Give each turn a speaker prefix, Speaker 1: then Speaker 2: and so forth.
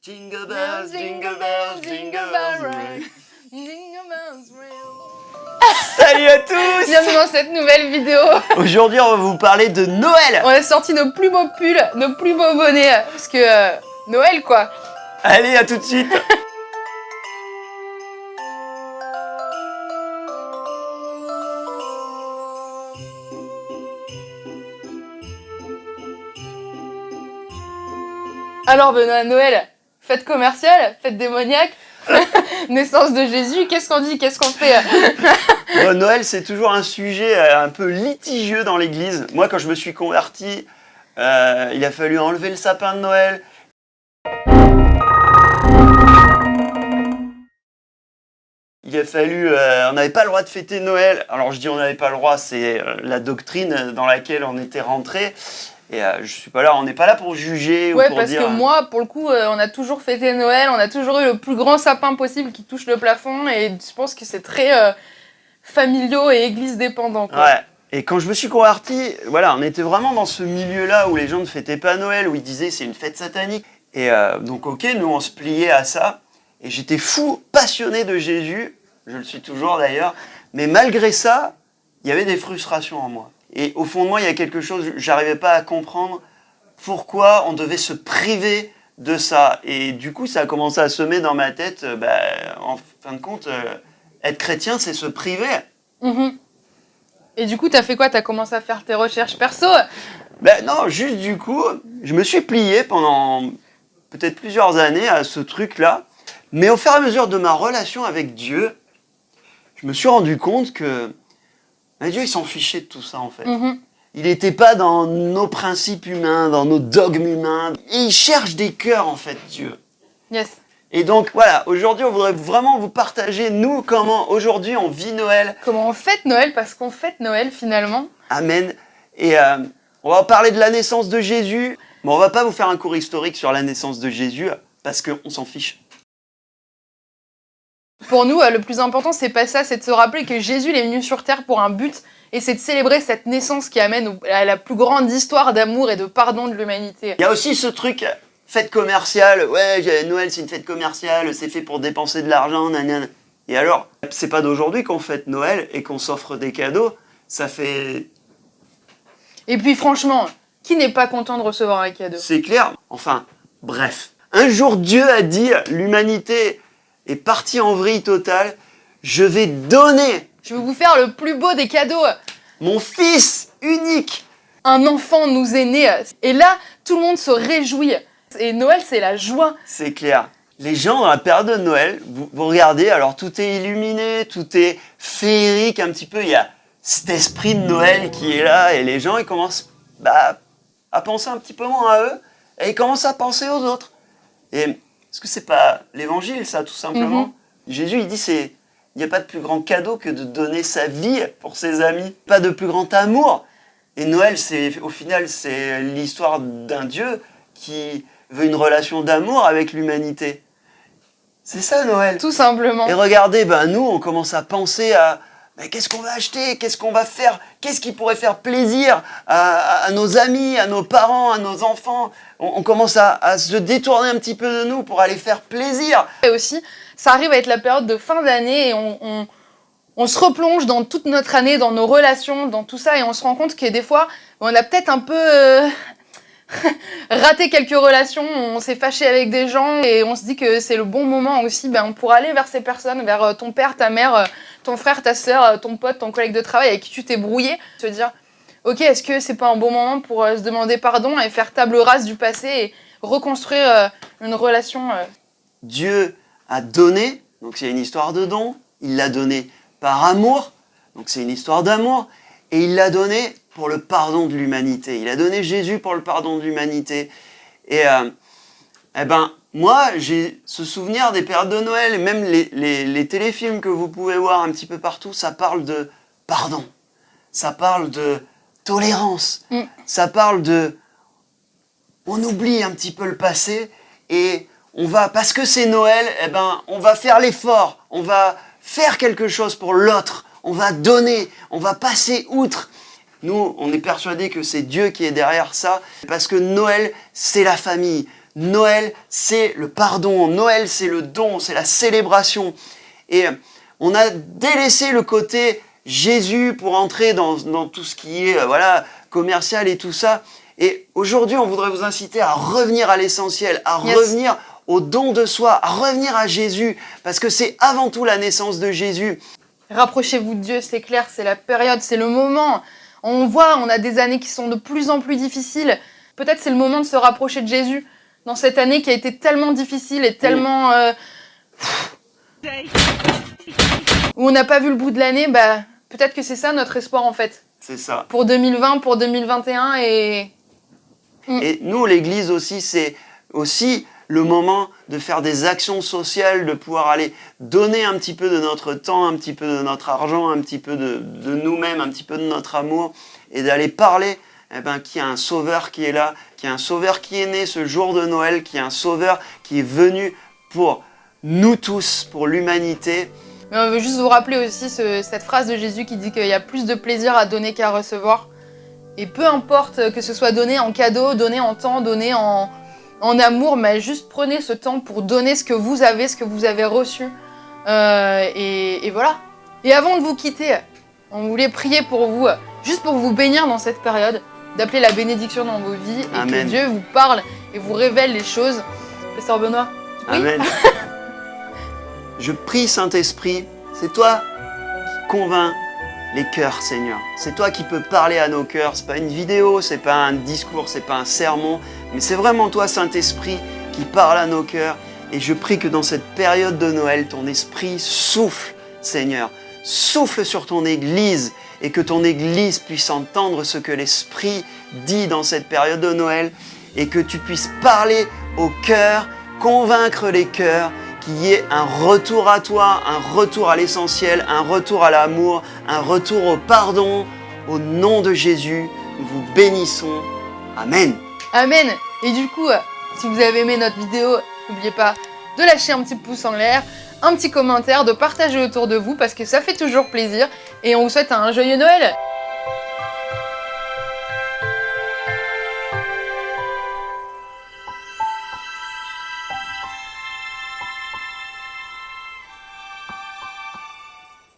Speaker 1: Jingle bells, jingle bells, jingle bells ring.
Speaker 2: Jingle bells ring.
Speaker 1: Salut à tous!
Speaker 2: Bienvenue dans cette nouvelle vidéo.
Speaker 1: Aujourd'hui, on va vous parler de Noël.
Speaker 2: On a sorti nos plus beaux pulls, nos plus beaux bonnets, parce que Noël quoi.
Speaker 1: Allez, à tout de suite.
Speaker 2: Alors Benoît, Noël, fête commerciale, fête démoniaque, naissance de Jésus, qu'est-ce qu'on dit, qu'est-ce qu'on fait?
Speaker 1: Bon, Noël, c'est toujours un sujet un peu litigieux dans l'église. Moi, quand je me suis converti, il a fallu enlever le sapin de Noël. Il a fallu, on n'avait pas le droit de fêter Noël. Alors je dis on n'avait pas le droit, c'est la doctrine dans laquelle on était rentré. Et je suis pas là, on n'est pas là pour juger
Speaker 2: Ouais,
Speaker 1: ou pour
Speaker 2: parce
Speaker 1: dire.
Speaker 2: que moi, pour le coup, on a toujours fêté Noël, on a toujours eu le plus grand sapin possible qui touche le plafond, et je pense que c'est très familiaux et église dépendant, quoi.
Speaker 1: Ouais. Et quand je me suis converti, voilà, on était vraiment dans ce milieu-là où les gens ne fêtaient pas Noël, où ils disaient c'est une fête satanique. Et donc ok, nous on se pliait à ça. Et j'étais fou, passionné de Jésus, je le suis toujours d'ailleurs. Mais malgré ça, il y avait des frustrations en moi. Et au fond de moi, il y a quelque chose, j'arrivais pas à comprendre pourquoi on devait se priver de ça. Et du coup, ça a commencé à semer dans ma tête, en fin de compte, être chrétien, c'est se priver.
Speaker 2: Mhm. Et du coup, t'as fait quoi? T'as commencé à faire tes recherches perso?
Speaker 1: Ben non, juste du coup, je me suis plié pendant peut-être plusieurs années à ce truc-là. Mais au fur et à mesure de ma relation avec Dieu, je me suis rendu compte que Dieu, il s'en fichait de tout ça, en fait.
Speaker 2: Mhm.
Speaker 1: Il n'était pas dans nos principes humains, dans nos dogmes humains. Et il cherche des cœurs, en fait, Dieu.
Speaker 2: Yes.
Speaker 1: Et donc, voilà, aujourd'hui, on voudrait vraiment vous partager, nous, comment aujourd'hui on vit Noël.
Speaker 2: Comment on fête Noël? Parce qu'on fête Noël, finalement.
Speaker 1: Amen. Et on va parler de la naissance de Jésus. Mais on va pas vous faire un cours historique sur la naissance de Jésus, parce qu'on s'en fiche.
Speaker 2: Pour nous, le plus important, c'est pas ça, c'est de se rappeler que Jésus il est venu sur Terre pour un but, et c'est de célébrer cette naissance qui amène à la plus grande histoire d'amour et de pardon de l'humanité.
Speaker 1: Il y a aussi ce truc, fête commerciale. Ouais, Noël, c'est une fête commerciale, c'est fait pour dépenser de l'argent, nanana. Et alors, c'est pas d'aujourd'hui qu'on fête Noël et qu'on s'offre des cadeaux. Ça fait...
Speaker 2: Et puis franchement, qui n'est pas content de recevoir un cadeau?
Speaker 1: C'est clair. Enfin, bref. Un jour, Dieu a dit, l'humanité est partie en vrille totale. Je vais donner
Speaker 2: Je vais vous faire le plus beau des cadeaux.
Speaker 1: mon fils unique.
Speaker 2: Un enfant nous est né. Et là, tout le monde se réjouit. Et Noël, c'est la joie.
Speaker 1: C'est clair. Les gens, dans la période de Noël, vous regardez, alors tout est illuminé, tout est féerique un petit peu. Il y a cet esprit de Noël qui est là et les gens, ils commencent à penser un petit peu moins à eux et ils commencent à penser aux autres. Et est-ce que c'est pas l'évangile, ça, tout simplement? Jésus, il dit, il n'y a pas de plus grand cadeau que de donner sa vie pour ses amis. Pas de plus grand amour. Et Noël, au final, c'est l'histoire d'un Dieu qui veut une relation d'amour avec l'humanité. C'est ça, Noël.
Speaker 2: Tout simplement.
Speaker 1: Et regardez, nous, on commence à penser à qu'est-ce qu'on va acheter, qu'est-ce qu'on va faire, qu'est-ce qui pourrait faire plaisir à nos amis, à nos parents, à nos enfants. On commence à se détourner un petit peu de nous pour aller faire plaisir.
Speaker 2: Et aussi, ça arrive à être la période de fin d'année et on se replonge dans toute notre année, dans nos relations, dans tout ça, et on se rend compte que des fois, on a peut-être un peu raté quelques relations, on s'est fâché avec des gens, et on se dit que c'est le bon moment aussi pour aller vers ces personnes, vers ton père, ta mère, ton frère, ta sœur, ton pote, ton collègue de travail avec qui tu t'es brouillé, se dire ok, est-ce que c'est pas un bon moment pour se demander pardon et faire table rase du passé et reconstruire une relation
Speaker 1: Dieu a donné, donc c'est une histoire de don, il l'a donné par amour, donc c'est une histoire d'amour, et il l'a donné pour le pardon de l'humanité. Il a donné Jésus pour le pardon de l'humanité. Et moi, j'ai ce souvenir des périodes de Noël, et même les téléfilms que vous pouvez voir un petit peu partout, ça parle de pardon, ça parle de tolérance, ça parle de... On oublie un petit peu le passé, et on va, parce que c'est Noël, on va faire l'effort, on va faire quelque chose pour l'autre, on va donner, on va passer outre. Nous, on est persuadés que c'est Dieu qui est derrière ça, parce que Noël, c'est la famille. Noël, c'est le pardon. Noël, c'est le don, c'est la célébration. Et on a délaissé le côté Jésus pour entrer dans tout ce qui est commercial et tout ça. Et aujourd'hui, on voudrait vous inciter à revenir à l'essentiel, à revenir au don de soi, à revenir à Jésus, parce que c'est avant tout la naissance de Jésus.
Speaker 2: Rapprochez-vous de Dieu, c'est clair, c'est la période, c'est le moment. On voit, on a des années qui sont de plus en plus difficiles. Peut-être c'est le moment de se rapprocher de Jésus dans cette année qui a été tellement difficile et tellement... où on n'a pas vu le bout de l'année, peut-être que c'est ça notre espoir en fait.
Speaker 1: C'est ça.
Speaker 2: Pour 2020, pour 2021 et
Speaker 1: nous, l'Église aussi, c'est aussi le moment de faire des actions sociales, de pouvoir aller donner un petit peu de notre temps, un petit peu de notre argent, un petit peu de nous-mêmes, un petit peu de notre amour, et d'aller parler qu'il y a un sauveur qui est là, qu'il y a un sauveur qui est né ce jour de Noël, qu'il y a un sauveur qui est venu pour nous tous, pour l'humanité.
Speaker 2: Mais on veut juste vous rappeler aussi cette phrase de Jésus qui dit qu'il y a plus de plaisir à donner qu'à recevoir. Et peu importe que ce soit donné en cadeau, donné en temps, donné en amour, mais juste prenez ce temps pour donner ce que vous avez reçu. Et voilà. Et avant de vous quitter, on voulait prier pour vous, juste pour vous bénir dans cette période, d'appeler la bénédiction dans vos vies et
Speaker 1: Amen.
Speaker 2: que Dieu vous parle et vous révèle les choses. Pasteur Benoît. Oui.
Speaker 1: Amen. Je prie, Saint-Esprit, c'est toi qui convainc les cœurs, Seigneur. C'est toi qui peux parler à nos cœurs. C'est pas une vidéo, c'est pas un discours, c'est pas un sermon, mais c'est vraiment toi, Saint-Esprit, qui parle à nos cœurs. Et je prie que dans cette période de Noël, ton esprit souffle, Seigneur. Souffle sur ton Église et que ton Église puisse entendre ce que l'Esprit dit dans cette période de Noël et que tu puisses parler au cœur, convaincre les cœurs, qu'il y ait un retour à toi, un retour à l'essentiel, un retour à l'amour, un retour au pardon. Au nom de Jésus, nous vous bénissons. Amen.
Speaker 2: Amen. Et du coup, si vous avez aimé notre vidéo, n'oubliez pas de lâcher un petit pouce en l'air, un petit commentaire, de partager autour de vous parce que ça fait toujours plaisir. Et on vous souhaite un joyeux Noël.